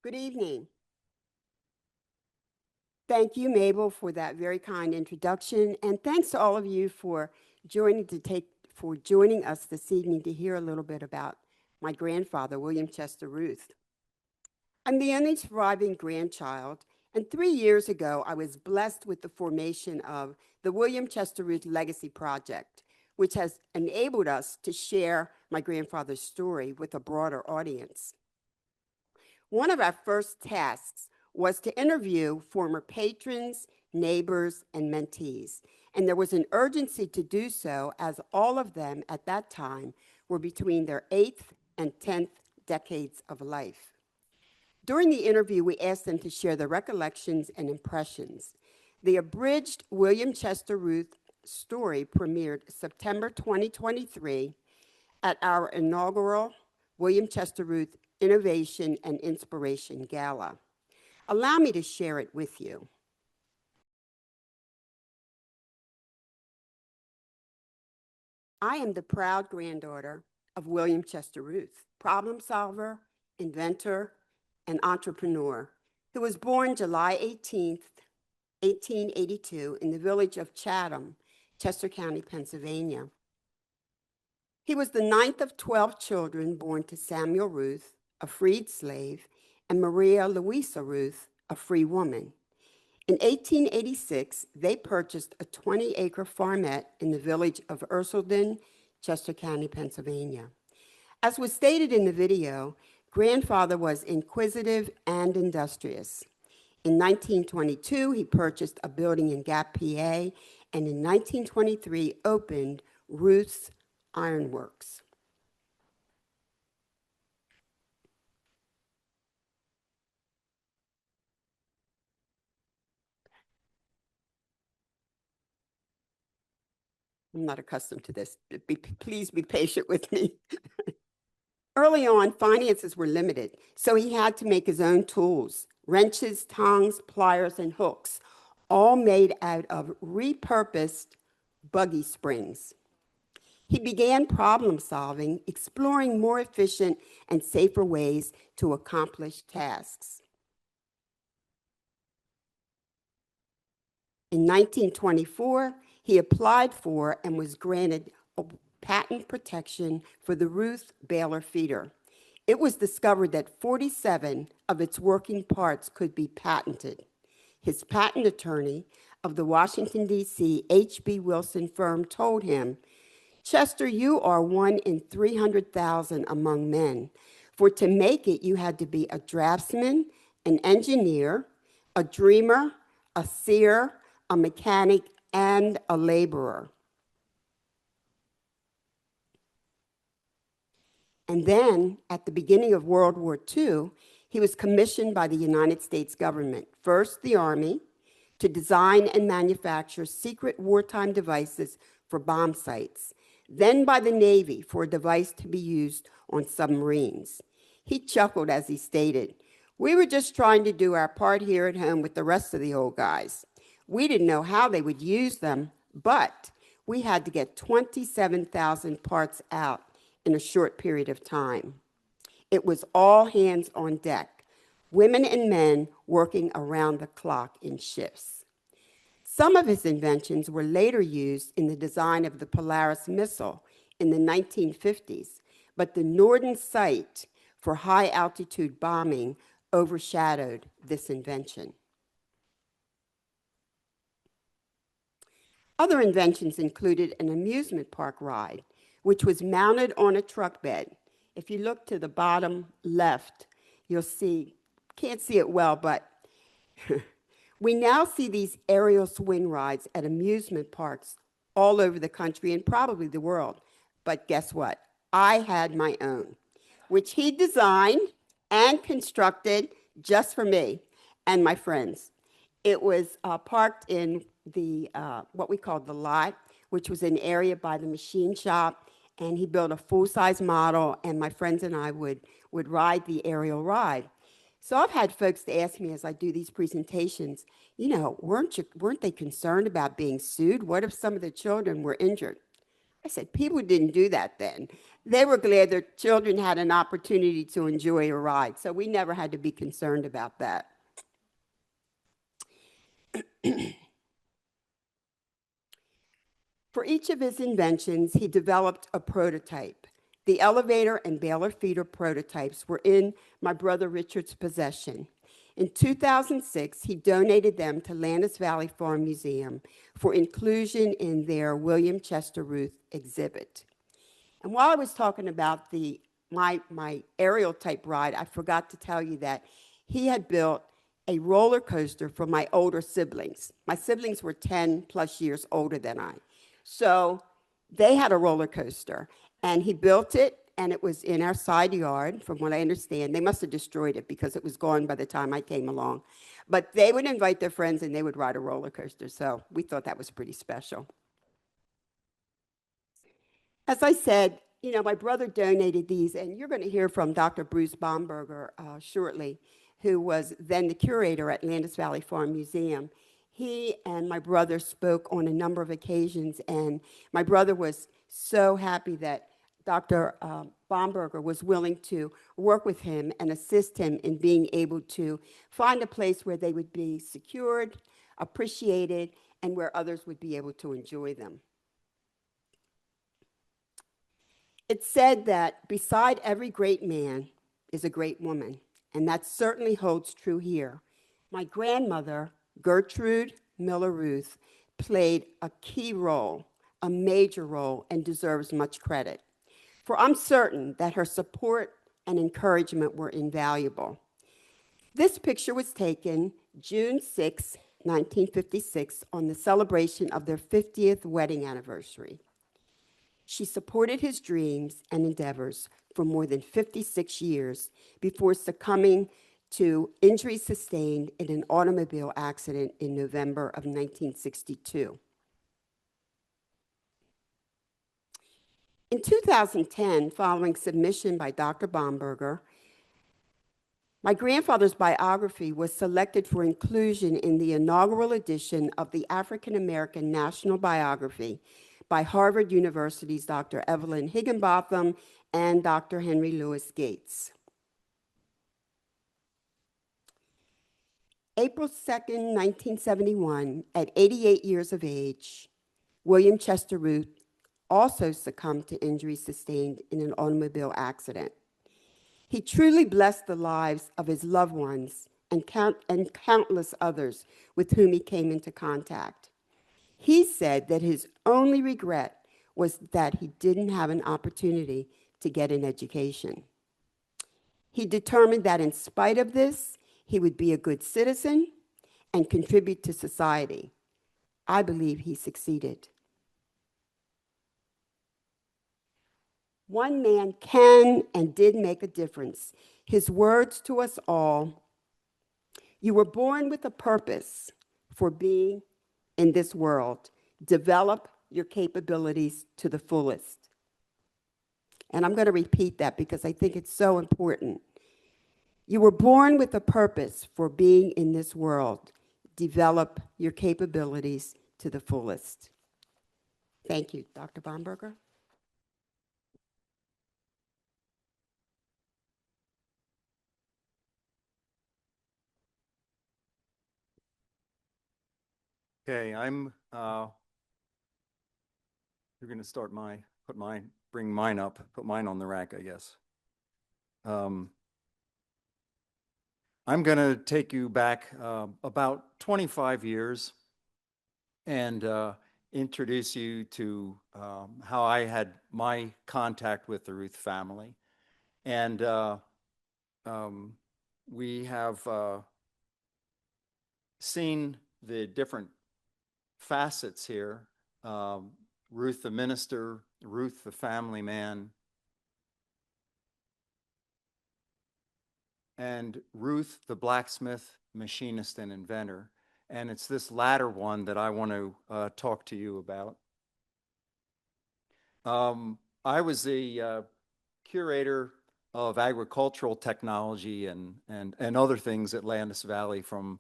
Good evening. Thank you, Mabel, for that very kind introduction, and thanks to all of you for joining us this evening to hear a little bit about my grandfather, William Chester Ruth. I'm the only surviving grandchild, and 3 years ago, I was blessed with the formation of the William Chester Ruth Legacy Project, which has enabled us to share my grandfather's story with a broader audience. One of our first tasks was to interview former patrons, neighbors, and mentees. And there was an urgency to do so, as all of them at that time were between their 8th and 10th decades of life. During the interview, we asked them to share their recollections and impressions. The abridged William Chester Ruth story premiered September 2023 at our inaugural William Chester Ruth Innovation and Inspiration Gala. Allow me to share it with you. I am the proud granddaughter of William Chester Ruth, problem solver, inventor, and entrepreneur, who was born July 18th, 1882, in the village of Chatham, Chester County, Pennsylvania. He was the 9th of 12 children born to Samuel Ruth, a freed slave, and Maria Louisa Ruth, a free woman. In 1886, they purchased a 20-acre farmette in the village of Ursulden, Chester County, Pennsylvania. As was stated in the video, grandfather was inquisitive and industrious. In 1922, he purchased a building in Gap, PA, and in 1923 opened Ruth's Ironworks. I'm not accustomed to this. Please be patient with me. Early on, finances were limited, so he had to make his own tools: wrenches, tongs, pliers, and hooks, all made out of repurposed buggy springs. He began problem solving, exploring more efficient and safer ways to accomplish tasks. In 1924, he applied for and was granted a patent protection for the Ruth baler feeder. It was discovered that 47 of its working parts could be patented. His patent attorney of the Washington, D.C. H.B. Wilson firm told him, "Chester, you are 1 in 300,000 among men. For to make it, you had to be a draftsman, an engineer, a dreamer, a seer, a mechanic, and a laborer." And then, at the beginning of World War II, he was commissioned by the United States government, first the Army, to design and manufacture secret wartime devices for bomb sites, then by the Navy for a device to be used on submarines. He chuckled as he stated, "We were just trying to do our part here at home with the rest of the old guys. We didn't know how they would use them, but we had to get 27,000 parts out in a short period of time. It was all hands on deck, women and men working around the clock in shifts." Some of his inventions were later used in the design of the Polaris missile in the 1950s, but the Norden sight for high-altitude bombing overshadowed this invention. Other inventions included an amusement park ride, which was mounted on a truck bed. If you look to the bottom left, you'll see, can't see it well, but we now see these aerial swing rides at amusement parks all over the country and probably the world. But guess what? I had my own, which he designed and constructed just for me and my friends. It was parked in the what we called the lot, which was an area by the machine shop, and he built a full-size model, and my friends and I would ride the aerial ride. So I've had folks to ask me as I do these presentations, weren't they concerned about being sued? What if some of the children were injured? I said, people didn't do that then. They were glad their children had an opportunity to enjoy a ride, so we never had to be concerned about that. For each of his inventions, he developed a prototype. The elevator and baler feeder prototypes were in my brother Richard's possession. In 2006, he donated them to Landis Valley Farm Museum for inclusion in their William Chester Ruth exhibit. And while I was talking about my aerial type ride, I forgot to tell you that he had built a roller coaster for my older siblings. My siblings were 10 plus years older than I. So they had a roller coaster, and he built it, and it was in our side yard, from what I understand. They must have destroyed it because it was gone by the time I came along. But they would invite their friends, and they would ride a roller coaster, so we thought that was pretty special. As I said, you know, my brother donated these, and you're going to hear from Dr. Bruce Bomberger shortly, who was then the curator at Landis Valley Farm Museum. He and my brother spoke on a number of occasions, and my brother was so happy that Dr. Bomberger was willing to work with him and assist him in being able to find a place where they would be secured, appreciated, and where others would be able to enjoy them. It's said that beside every great man is a great woman, and that certainly holds true here. My grandmother, Gertrude Miller Ruth, played a key role, a major role, and deserves much credit. For I'm certain that her support and encouragement were invaluable. This picture was taken June 6, 1956, on the celebration of their 50th wedding anniversary. She supported his dreams and endeavors for more than 56 years before succumbing to injuries sustained in an automobile accident in November of 1962. In 2010, following submission by Dr. Bomberger, my grandfather's biography was selected for inclusion in the inaugural edition of the African American National Biography by Harvard University's Dr. Evelyn Higginbotham and Dr. Henry Louis Gates. April 2nd, 1971, at 88 years of age, William Chester Ruth also succumbed to injuries sustained in an automobile accident. He truly blessed the lives of his loved ones and countless others with whom he came into contact. He said that his only regret was that he didn't have an opportunity to get an education. He determined that in spite of this, he would be a good citizen and contribute to society. I believe he succeeded. One man can and did make a difference. His words to us all: you were born with a purpose for being in this world. Develop your capabilities to the fullest. And I'm going to repeat that because I think it's so important. You were born with a purpose for being in this world. Develop your capabilities to the fullest. Thank you, Dr. Bomberger. Okay, you're going to start bring mine up, put mine on the rack, I guess. I'm going to take you back about 25 years and introduce you to how I had my contact with the Ruth family. And we have seen the different facets here. Ruth the minister, Ruth the family man, and Ruth the blacksmith, machinist, and inventor. And it's this latter one that I want to talk to you about. I was the curator of agricultural technology and other things at Landis Valley from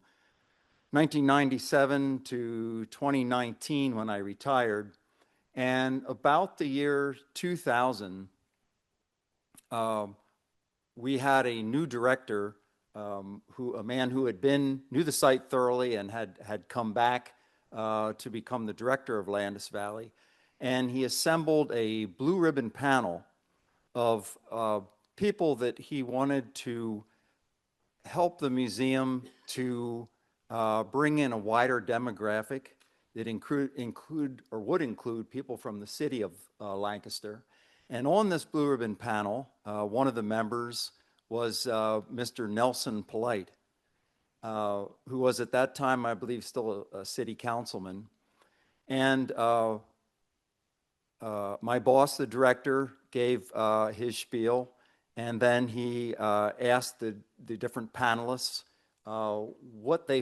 1997 to 2019 when I retired. And about the year 2000, we had a new director, a man who knew the site thoroughly and had come back to become the director of Landis Valley. And he assembled a blue ribbon panel of people that he wanted to help the museum to bring in a wider demographic that would include people from the city of Lancaster. And on this blue ribbon panel, one of the members was Mr. Nelson Polite, who was at that time, I believe, still a city councilman. And my boss, the director, gave his spiel, and then he asked the different panelists what they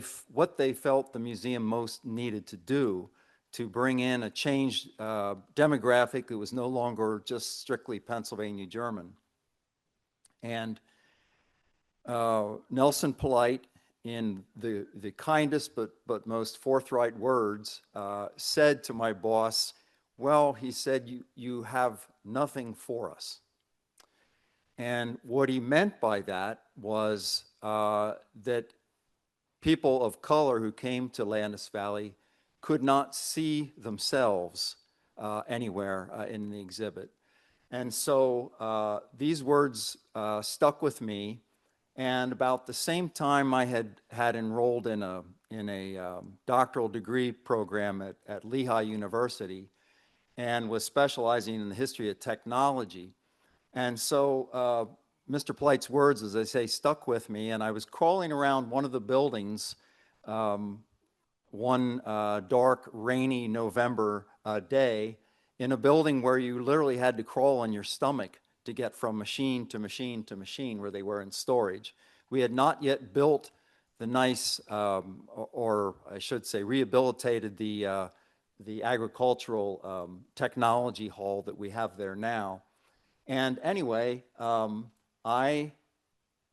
felt the museum most needed to do to bring in a changed demographic that was no longer just strictly Pennsylvania German. And Nelson Polite, in the kindest but most forthright words, said to my boss, well, he said, you have nothing for us. And what he meant by that was that people of color who came to Landis Valley could not see themselves anywhere in the exhibit. And so these words stuck with me. And about the same time, I had enrolled in a doctoral degree program at Lehigh University and was specializing in the history of technology. And so Mr. Polite's words, as I say, stuck with me, and I was crawling around one of the buildings one dark, rainy November day in a building where you literally had to crawl on your stomach to get from machine to machine to machine where they were in storage. We had not yet built the nice, or I should say rehabilitated the agricultural technology hall that we have there now. And anyway, I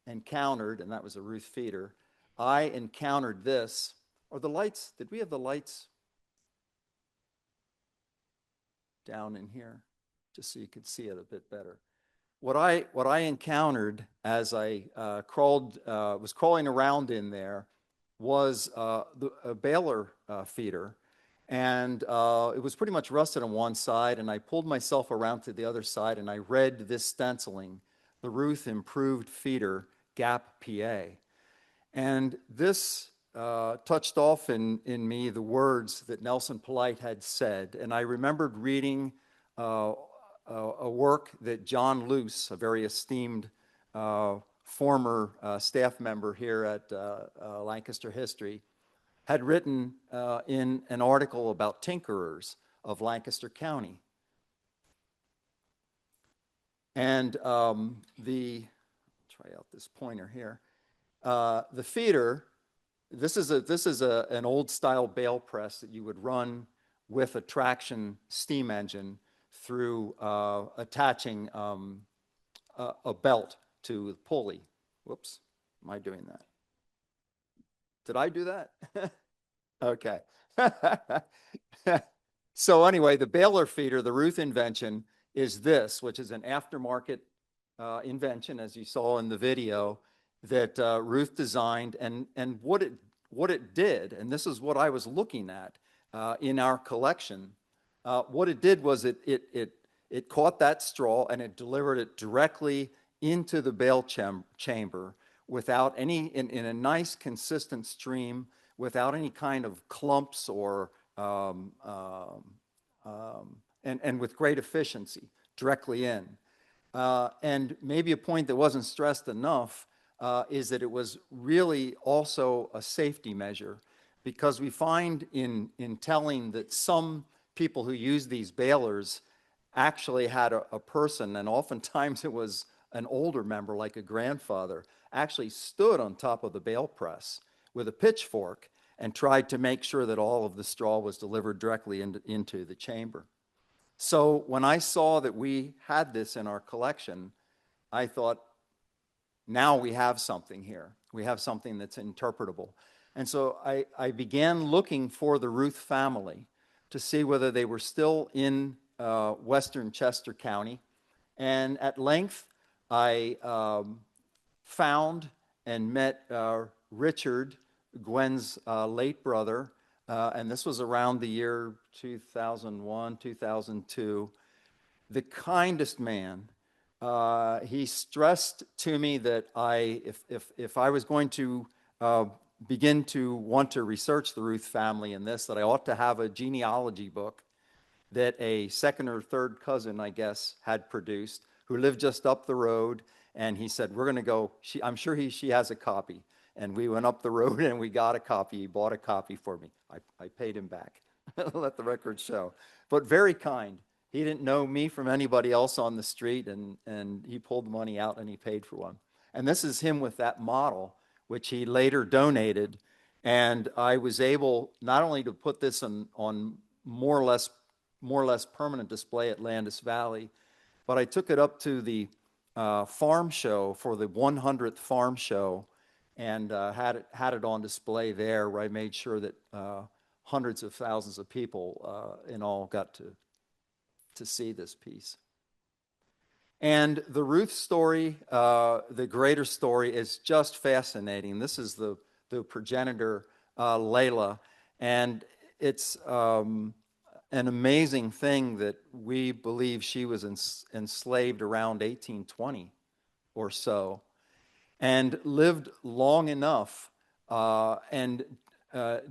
encountered, and that was a Ruth feeder, I encountered this, or the lights, did we have the lights down in here? Just so you could see it a bit better. What I encountered as I was crawling around in there was a baler feeder. And it was pretty much rusted on one side, and I pulled myself around to the other side, and I read this stenciling, the Ruth Improved Feeder, Gap, PA. And this touched off in me the words that Nelson Polite had said, and I remembered reading a work that John Luce, a very esteemed former staff member here at Lancaster History, had written in an article about tinkerers of Lancaster County. And try out this pointer here. The feeder, this is an old style bale press that you would run with a traction steam engine through attaching a belt to the pulley. Whoops, am I doing that? Did I do that? Okay. So anyway, the baler feeder, the Ruth invention, is this, which is an aftermarket invention, as you saw in the video, that Ruth designed. And what it did, and this is what I was looking at in our collection, what it did was it caught that straw and it delivered it directly into the bale chamber without any, in a nice consistent stream, without any kind of clumps or and with great efficiency directly in. And maybe a point that wasn't stressed enough is that it was really also a safety measure, because we find in telling that some people who use these balers actually had a person, and oftentimes it was an older member like a grandfather, actually stood on top of the bale press with a pitchfork and tried to make sure that all of the straw was delivered directly into the chamber. So when I saw that we had this in our collection, I thought, now we have something here. We have something that's interpretable. And so I began looking for the Ruth family to see whether they were still in western Chester County. And at length, I found and met Richard, Gwen's late brother, and this was around the year 2001, 2002. The kindest man. He stressed to me that if I was going to begin to want to research the Ruth family in this, that I ought to have a genealogy book that a second or third cousin, I guess, had produced, who lived just up the road. And he said, we're going to go, I'm sure she has a copy. And we went up the road and we got a copy. He bought a copy for me. I paid him back. Let the record show. But very kind. He didn't know me from anybody else on the street, and he pulled the money out and he paid for one. And this is him with that model, which he later donated. And I was able not only to put this on more or less permanent display at Landis Valley, but I took it up to the farm show for the 100th farm show, and had it on display there, where I made sure that hundreds of thousands of people in all got to see this piece. And the Ruth story, the greater story, is just fascinating. This is the progenitor, Layla, and it's an amazing thing that we believe she was enslaved around 1820 or so, and lived long enough and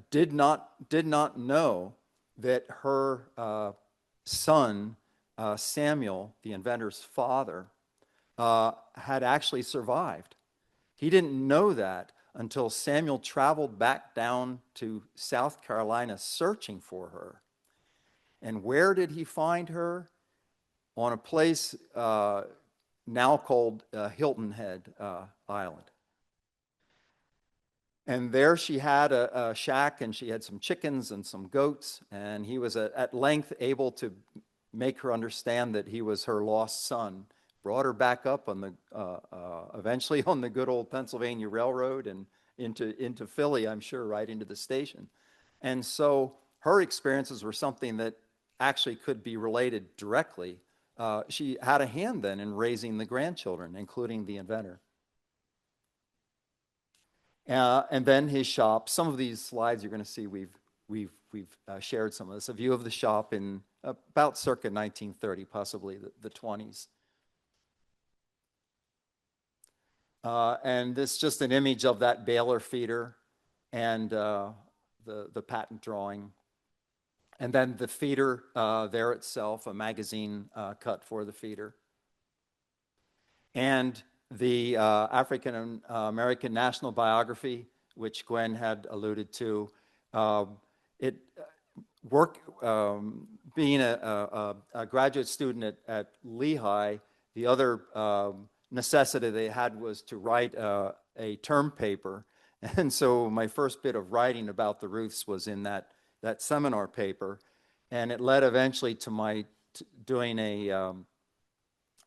did not know that her son, Samuel, the inventor's father, had actually survived. He didn't know that until Samuel traveled back down to South Carolina searching for her. And where did he find her? On a place now called Hilton Head Island. And there she had a shack, and she had some chickens and some goats, and he was at length able to make her understand that he was her lost son. Brought her back up on the eventually on the good old Pennsylvania Railroad and into Philly, I'm sure, right into the station. And so her experiences were something that actually could be related directly. She had a hand then in raising the grandchildren, including the inventor. And then his shop. Some of these slides you're going to see we've shared some of this. A view of the shop in about circa 1930, possibly the 20s. And this is just an image of that baler feeder and the patent drawing. And then the feeder there itself, a magazine cut for the feeder. And the African American National Biography, which Gwen had alluded to. Being a graduate student at Lehigh, the other necessity they had was to write a term paper. And so my first bit of writing about the Ruths was in that seminar paper. And it led eventually to my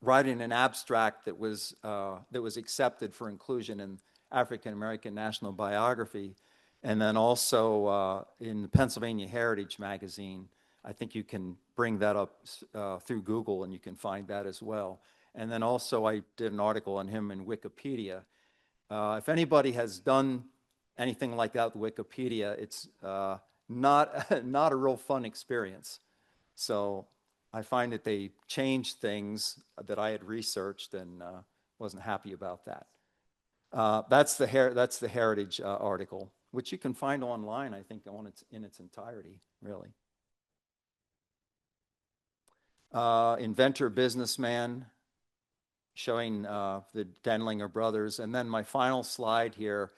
writing an abstract that was accepted for inclusion in African American National Biography, and then also in the Pennsylvania Heritage magazine. I think you can bring that up through Google, and you can find that as well. And then also I did an article on him in Wikipedia. If anybody has done anything like that with Wikipedia, it's not a real fun experience. So I find that they changed things that I had researched, and wasn't happy about that. That's the Heritage article, which you can find online, I think, in its entirety, really. Inventor, businessman, showing the Denlinger brothers. And then my final slide here,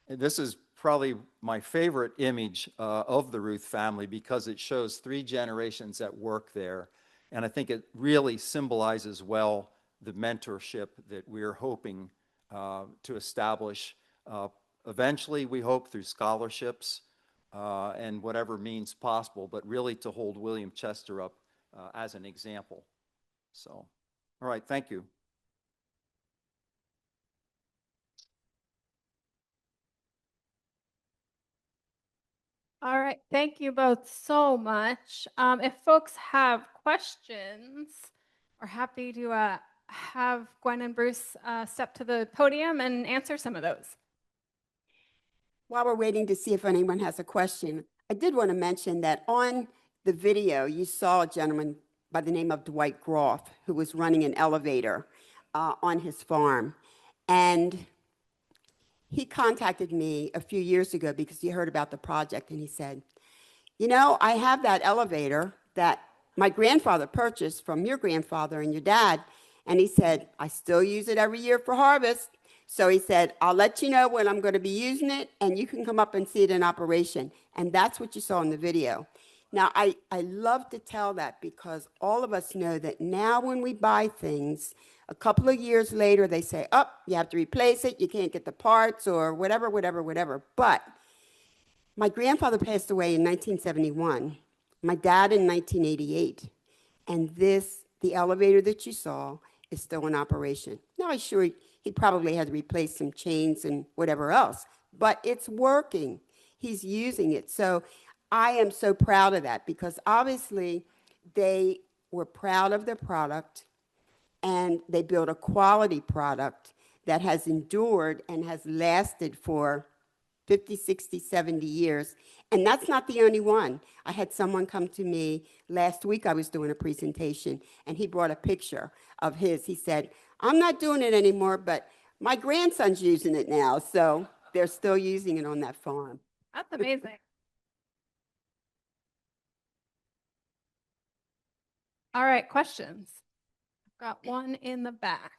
this is probably my favorite image of the Ruth family, because it shows 3 generations at work there. And I think it really symbolizes well the mentorship that we're hoping to establish. Eventually, we hope through scholarships and whatever means possible, but really to hold William Chester up as an example. So, all right, thank you. All right, thank you both so much. If folks have questions, we're happy to have Gwen and Bruce step to the podium and answer some of those. While we're waiting to see if anyone has a question, I did want to mention that on the video, you saw a gentleman by the name of Dwight Groff who was running an elevator on his farm. And he contacted me a few years ago because he heard about the project, and he said, you know, I have that elevator that my grandfather purchased from your grandfather and your dad. And he said, I still use it every year for harvest. So he said, I'll let you know when I'm going to be using it, and you can come up and see it in operation. And that's what you saw in the video. Now, I love to tell that because all of us know that now when we buy things, a couple of years later, they say, oh, you have to replace it, you can't get the parts or whatever, whatever, whatever. But my grandfather passed away in 1971, my dad in 1988, and the elevator that you saw is still in operation. Now, I'm sure he probably had to replace some chains and whatever else, but it's working. He's using it. So I am so proud of that because obviously they were proud of their product and they built a quality product that has endured and has lasted for 50, 60, 70 years. And that's not the only one. I had someone come to me last week. I was doing a presentation, and he brought a picture of his. He said, I'm not doing it anymore, but my grandson's using it now. So they're still using it on that farm. That's amazing. All right, questions. I've got one in the back.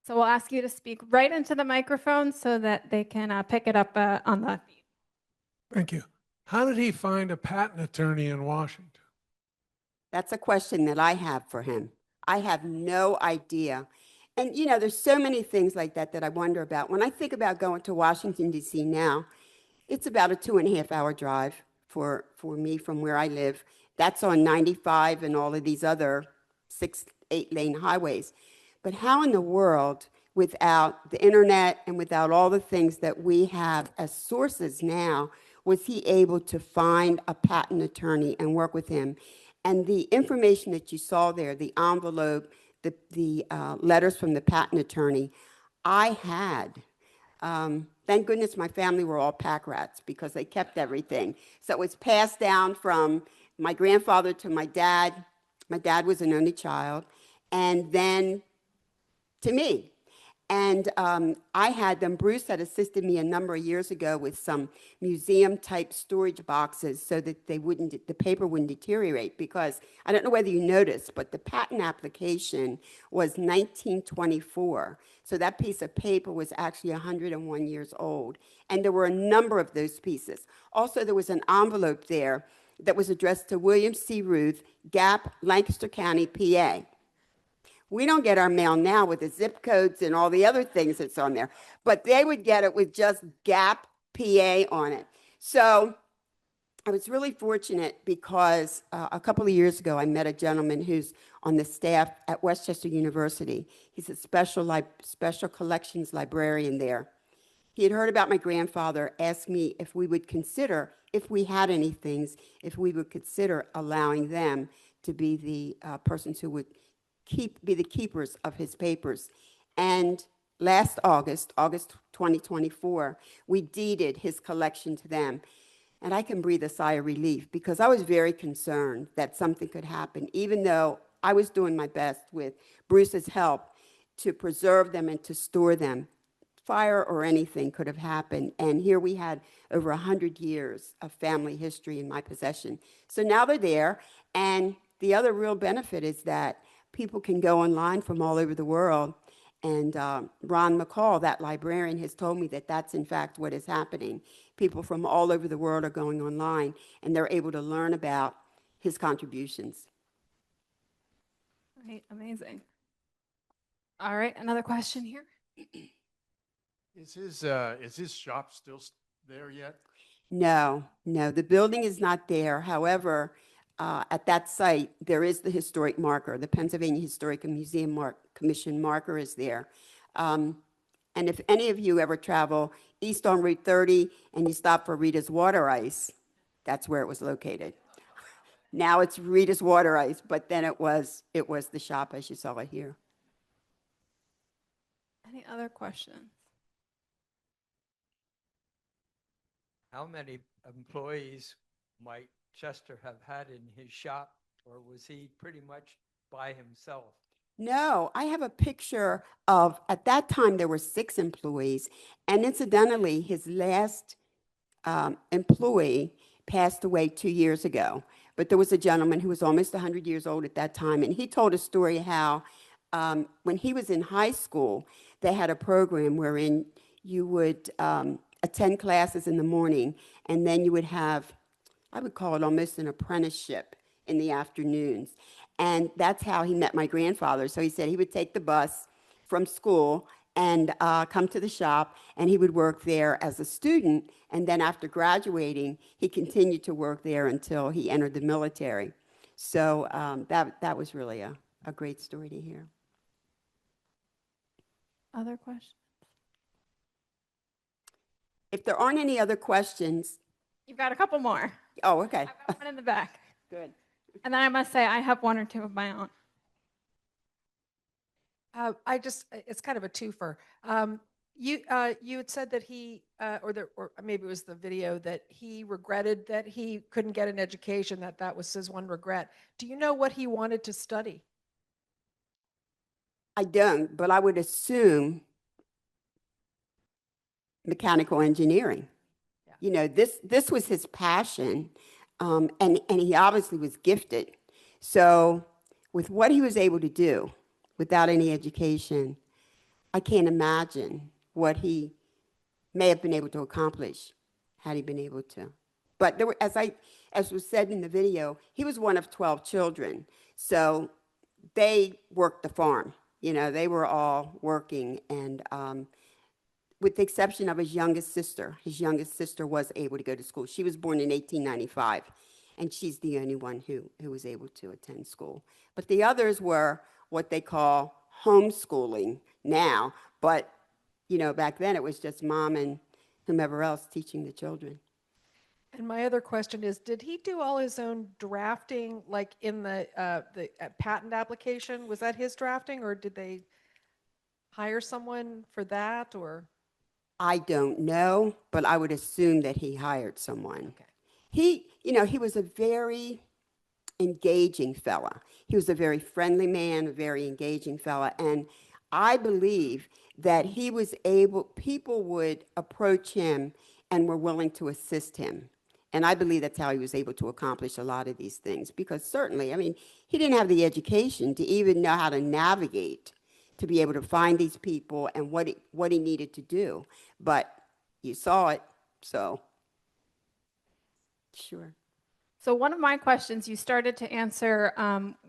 So we'll ask you to speak right into the microphone so that they can pick it up on the feed. Thank you. How did he find a patent attorney in Washington? That's a question that I have for him. I have no idea. And, you know, there's so many things like that that I wonder about. When I think about going to Washington, D.C. now, it's about a 2.5-hour drive for me from where I live. That's on 95 and all of these other 6, 8-lane highways. But how in the world, without the internet and without all the things that we have as sources now, was he able to find a patent attorney and work with him? And the information that you saw there, the envelope, the letters from the patent attorney, I had. Thank goodness my family were all pack rats because they kept everything. So it was passed down from my grandfather to my dad. My dad was an only child. And then to me. And I had them, Bruce had assisted me a number of years ago with some museum-type storage boxes so that the paper wouldn't deteriorate, because I don't know whether you noticed, but the patent application was 1924. So that piece of paper was actually 101 years old. And there were a number of those pieces. Also, there was an envelope there that was addressed to William C. Ruth, Gap, Lancaster County, PA. We don't get our mail now with the zip codes and all the other things that's on there, but they would get it with just Gap, PA on it. So I was really fortunate because a couple of years ago, I met a gentleman who's on the staff at Westchester University. He's a special collections librarian there. He had heard about my grandfather, asked me if we would consider, if we had any things, if we would consider allowing them to be the persons who would be the keepers of his papers. And last August 2024, we deeded his collection to them. And I can breathe a sigh of relief because I was very concerned that something could happen, even though I was doing my best with Bruce's help to preserve them and to store them. Fire or anything could have happened. And here we had over 100 years of family history in my possession. So now they're there. And the other real benefit is that people can go online from all over the world. And Ron McCall, that librarian, has told me that that's in fact what is happening. People from all over the world are going online, and they're able to learn about his contributions. Right, amazing. All right, another question here. Is his shop still there yet? No, the building is not there. However, at that site, there is the historic marker. The Pennsylvania Historic and Museum Commission marker is there. And if any of you ever travel east on Route 30 and you stop for Rita's Water Ice, that's where it was located. Now it's Rita's Water Ice, but then it was the shop as you saw it here. Any other questions? How many employees might Chester have had in his shop, or was he pretty much by himself? No, I have a picture of, at that time, there were 6 employees. And incidentally, his last employee passed away 2 years ago. But there was a gentleman who was almost 100 years old at that time. And he told a story how when he was in high school, they had a program wherein you would attend classes in the morning, and then you would have, I would call it almost an apprenticeship in the afternoons. And that's how he met my grandfather. So he said he would take the bus from school and come to the shop, and he would work there as a student. And then after graduating, he continued to work there until he entered the military. So that was really a great story to hear. Other questions? If there aren't any other questions, You've got a couple more. oh, okay, I've got one in the back. good. And then I must say, I have 1 or 2 of my own. It's kind of a twofer. You had said that he, or maybe it was the video, that he regretted that he couldn't get an education, that was his one regret. Do you know what he wanted to study? I don't, but I would assume mechanical engineering. Yeah. You know, this was his passion, and he obviously was gifted. So with what he was able to do without any education, I can't imagine what he may have been able to accomplish had he been able to. But there were, as was said in the video, he was one of 12 children. So they worked the farm. You know, they were all working, and with the exception of his youngest sister was able to go to school. She was born in 1895, and she's the only one who was able to attend school. But the others were what they call homeschooling now, but, you know, back then it was just mom and whomever else teaching the children. And my other question is, did he do all his own drafting, like in the patent application? Was that his drafting, or did they hire someone for that, or? I don't know, but I would assume that he hired someone. Okay. He was a very engaging fella. He was a very friendly man, a very engaging fella. And I believe that he was people would approach him and were willing to assist him. And I believe that's how he was able to accomplish a lot of these things. Because certainly, I mean, he didn't have the education to even know how to navigate, to be able to find these people and what he needed to do. But you saw it, so sure. So one of my questions you started to answer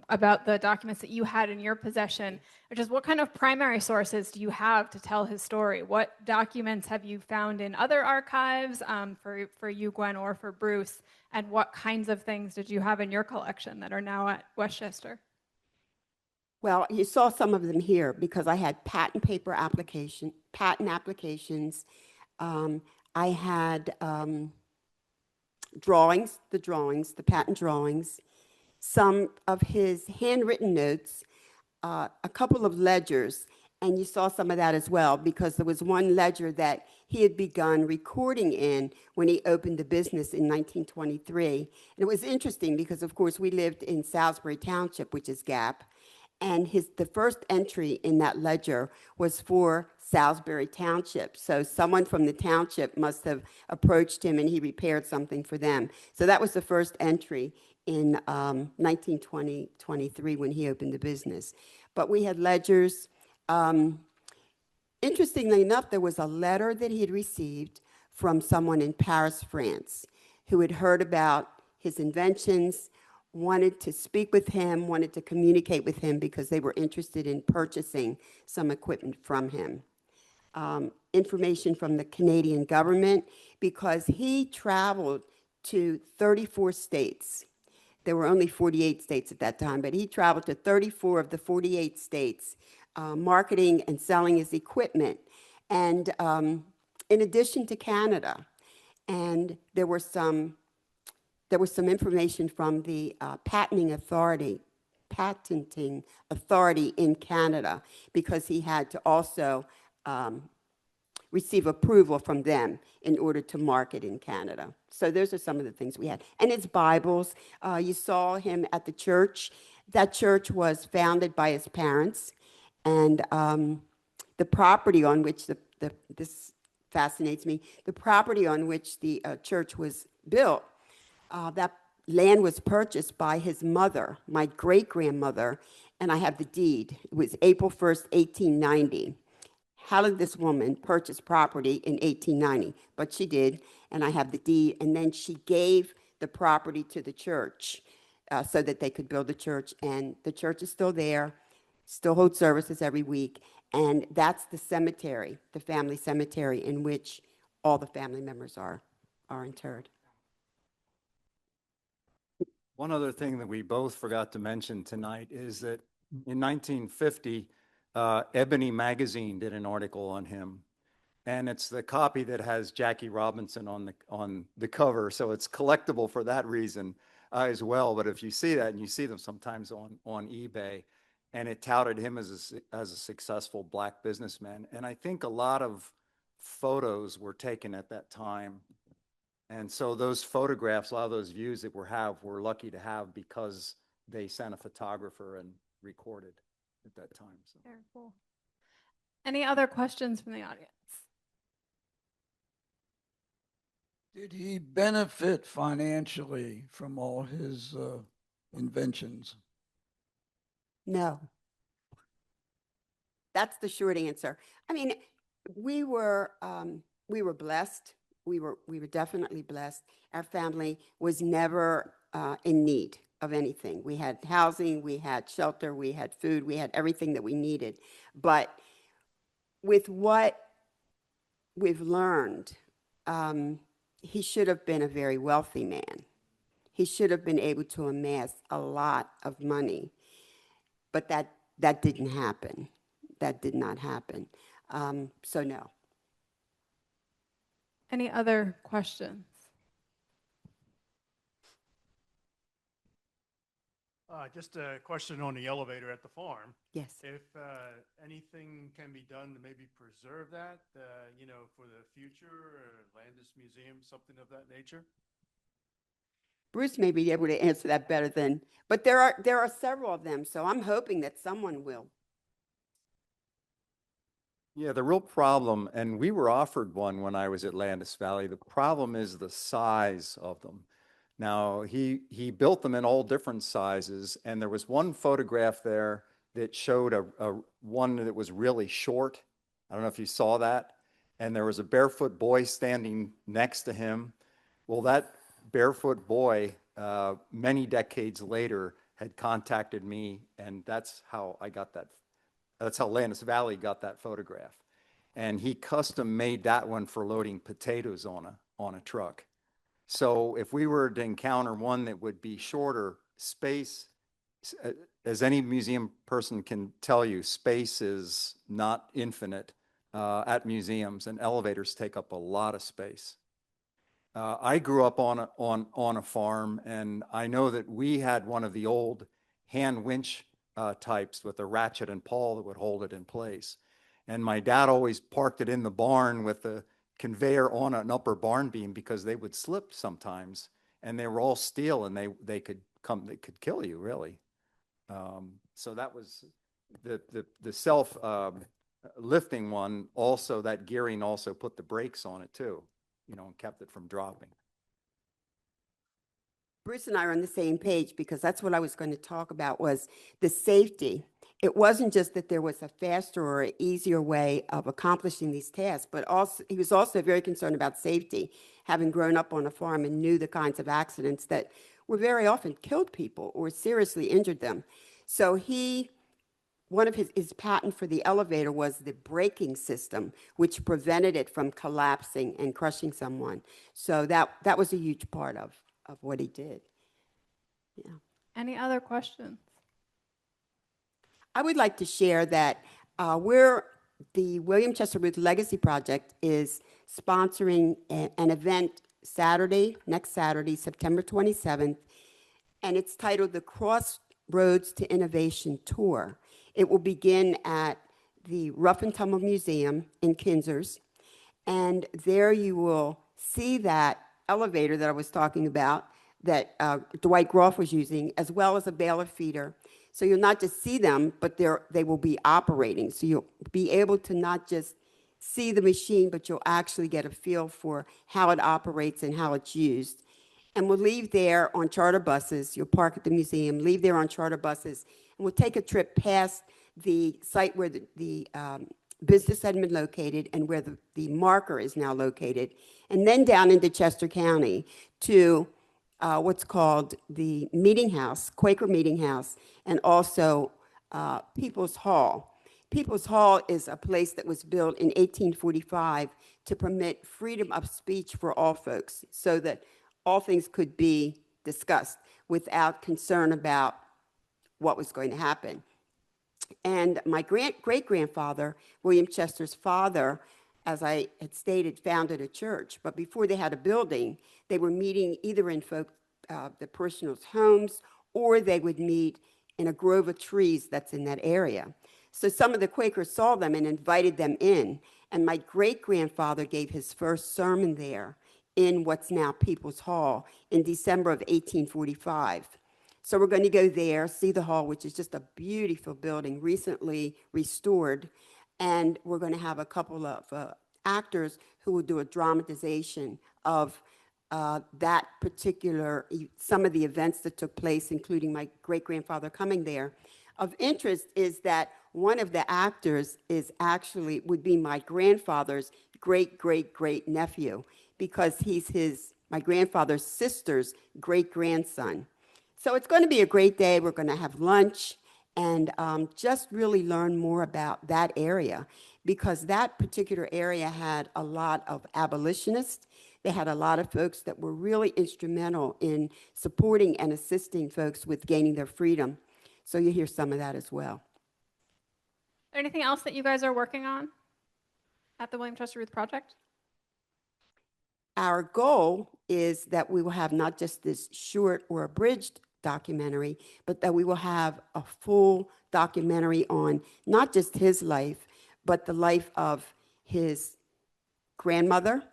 about the documents that you had in your possession, which is what kind of primary sources do you have to tell his story? What documents have you found in other archives for you, Gwen, or for Bruce? And what kinds of things did you have in your collection that are now at Westchester? Well, you saw some of them here because I had patent applications. I had the patent drawings, some of his handwritten notes, a couple of ledgers, and you saw some of that as well because there was one ledger that he had begun recording in when he opened the business in 1923. And it was interesting because, of course, we lived in Salisbury Township, which is Gap, and the first entry in that ledger was for Salisbury Township. So someone from the township must have approached him and he repaired something for them. So that was the first entry in 1923 when he opened the business. But we had ledgers. Interestingly enough, there was a letter that he had received from someone in Paris, France, who had heard about his inventions, wanted to speak with him, wanted to communicate with him because they were interested in purchasing some equipment from him. Information from the Canadian government because he traveled to 34 states. There were only 48 states at that time, but he traveled to 34 of the 48 states, marketing and selling his equipment. and in addition to Canada. And there was some information from the patenting authority in Canada, because he had to also receive approval from them in order to market in Canada. So those are some of the things we had. And his Bibles, you saw him at the church. That church was founded by his parents, and the property on which this fascinates me, the property on which the church was built, that land was purchased by his mother, my great-grandmother, and I have the deed. It was April 1st, 1890. How did this woman purchase property in 1890? But she did, and I have the deed. And then she gave the property to the church so that they could build the church. And the church is still there, still holds services every week. And that's the cemetery, the family cemetery, in which all the family members are interred. One other thing that we both forgot to mention tonight is that in 1950, Ebony Magazine did an article on him, and it's the copy that has Jackie Robinson on the cover, so it's collectible for that reason as well. But if you see that, and you see them sometimes on eBay, and it touted him as a successful black businessman, and I think a lot of photos were taken at that time. And so those photographs, a lot of those views that we're lucky to have because they sent a photographer and recorded at that time. So. Very cool. Any other questions from the audience? Did he benefit financially from all his inventions? No. That's the short answer. I mean, we were blessed. We were definitely blessed. Our family was never in need of anything. We had housing, we had shelter, we had food, we had everything that we needed. But with what we've learned, he should have been a very wealthy man. He should have been able to amass a lot of money. But that didn't happen. That did not happen. So no. Any other questions? Just a question on the elevator at the farm. Yes. If anything can be done to maybe preserve that, for the future, or Landis Museum, something of that nature? Bruce may be able to answer that better than, but there are several of them, so I'm hoping that someone will. Yeah, the real problem, and we were offered one when I was at Landis Valley, the problem is the size of them. Now, he built them in all different sizes, and there was one photograph there that showed a one that was really short. I don't know if you saw that. And there was a barefoot boy standing next to him. Well, that barefoot boy, many decades later, had contacted me, and that's how I got that. That's how Landis Valley got that photograph. And he custom made that one for loading potatoes on a truck. So if we were to encounter one that would be shorter, space, as any museum person can tell you, space is not infinite at museums, and elevators take up a lot of space. I grew up on a farm, and I know that we had one of the old hand winch types with a ratchet and pawl that would hold it in place. And my dad always parked it in the barn with the conveyor on an upper barn beam because they would slip sometimes, and they were all steel, and they could kill you, really. So that was the self lifting one. Also, that gearing also put the brakes on it too, and kept it from dropping. Bruce and I are on the same page, because that's what I was going to talk about, was the safety. It wasn't just that there was a faster or easier way of accomplishing these tasks, but also he was also very concerned about safety, having grown up on a farm and knew the kinds of accidents that were very often killed people or seriously injured them. So one of his patent for the elevator was the braking system, which prevented it from collapsing and crushing someone. So that was a huge part of what he did. Yeah. Any other questions? I would like to share that we're the William Chester Ruth Legacy Project is sponsoring an event next Saturday, September 27th, and it's titled the Crossroads to Innovation Tour. It will begin at the Rough and Tumble Museum in Kinzers, and there you will see that elevator that I was talking about that Dwight Groff was using, as well as a baler feeder. So you'll not just see them, but they will be operating. So you'll be able to not just see the machine, but you'll actually get a feel for how it operates and how it's used. And we'll leave there on charter buses. You'll park at the museum, leave there on charter buses, and we'll take a trip past the site where the business had been located and where the marker is now located, and then down into Chester County to what's called the Meeting House, Quaker Meeting House, and also People's Hall. People's Hall is a place that was built in 1845 to permit freedom of speech for all folks, so that all things could be discussed without concern about what was going to happen. And my great-grandfather, William Chester's father, as I had stated, founded a church. But before they had a building, they were meeting either in the parishioners' homes, or they would meet in a grove of trees that's in that area. So some of the Quakers saw them and invited them in. And my great-grandfather gave his first sermon there in what's now People's Hall in December of 1845. So we're going to go there, see the hall, which is just a beautiful building, recently restored. And we're going to have a couple of actors who will do a dramatization of that particular, some of the events that took place, including my great-grandfather coming there. Of interest is that one of the actors would be my grandfather's great-great-great nephew, because he's my grandfather's sister's great-grandson. So it's going to be a great day. We're going to have lunch and just really learn more about that area, because that particular area had a lot of abolitionists. They had a lot of folks that were really instrumental in supporting and assisting folks with gaining their freedom. So you hear some of that as well. Anything else that you guys are working on at the William Chester Ruth Project? Our goal is that we will have not just this short or abridged documentary, but that we will have a full documentary on not just his life, but the life of his grandmother,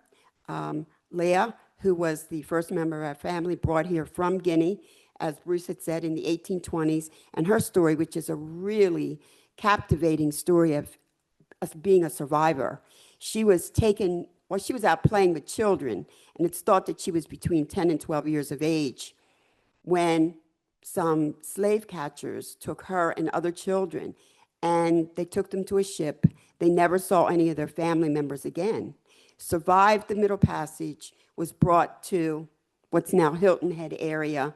Leah, who was the first member of our family brought here from Guinea, as Bruce had said, in the 1820s, and her story, which is a really captivating story of us being a survivor. She was taken, well, she was out playing with children, and it's thought that she was between 10 and 12 years of age when some slave catchers took her and other children, and they took them to a ship. They never saw any of their family members again. Survived the Middle Passage, was brought to what's now Hilton Head area,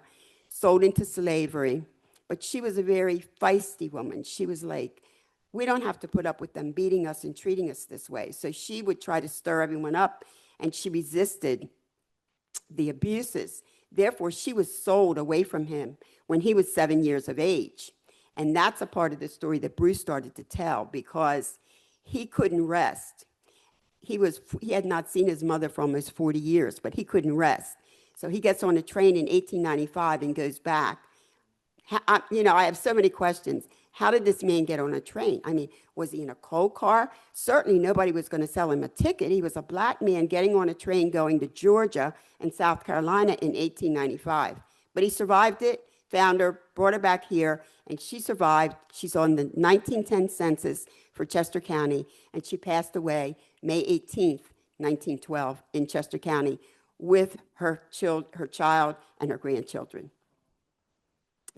sold into slavery. But she was a very feisty woman. She was like, we don't have to put up with them beating us and treating us this way. So she would try to stir everyone up, and she resisted the abuses. Therefore, she was sold away from him when he was 7 years of age. And that's a part of the story that Bruce started to tell, because he couldn't rest. He had not seen his mother for almost 40 years, but he couldn't rest. So he gets on a train in 1895 and goes back. I have so many questions. How did this man get on a train? I mean, was he in a coal car? Certainly nobody was going to sell him a ticket. He was a black man getting on a train going to Georgia and South Carolina in 1895. But he survived it, found her, brought her back here, and she survived. She's on the 1910 census for Chester County, and she passed away May 18th, 1912 in Chester County with her child and her grandchildren.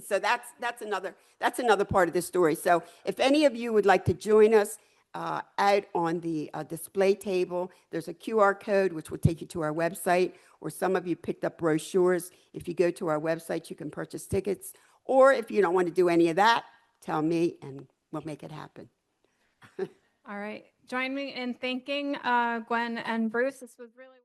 So that's another part of the story. So if any of you would like to join us out on the display table, there's a QR code which will take you to our website, or some of you picked up brochures. If you go to our website, you can purchase tickets. Or if you don't want to do any of that, tell me and we'll make it happen. All right. Join me in thanking Gwen and Bruce. This was really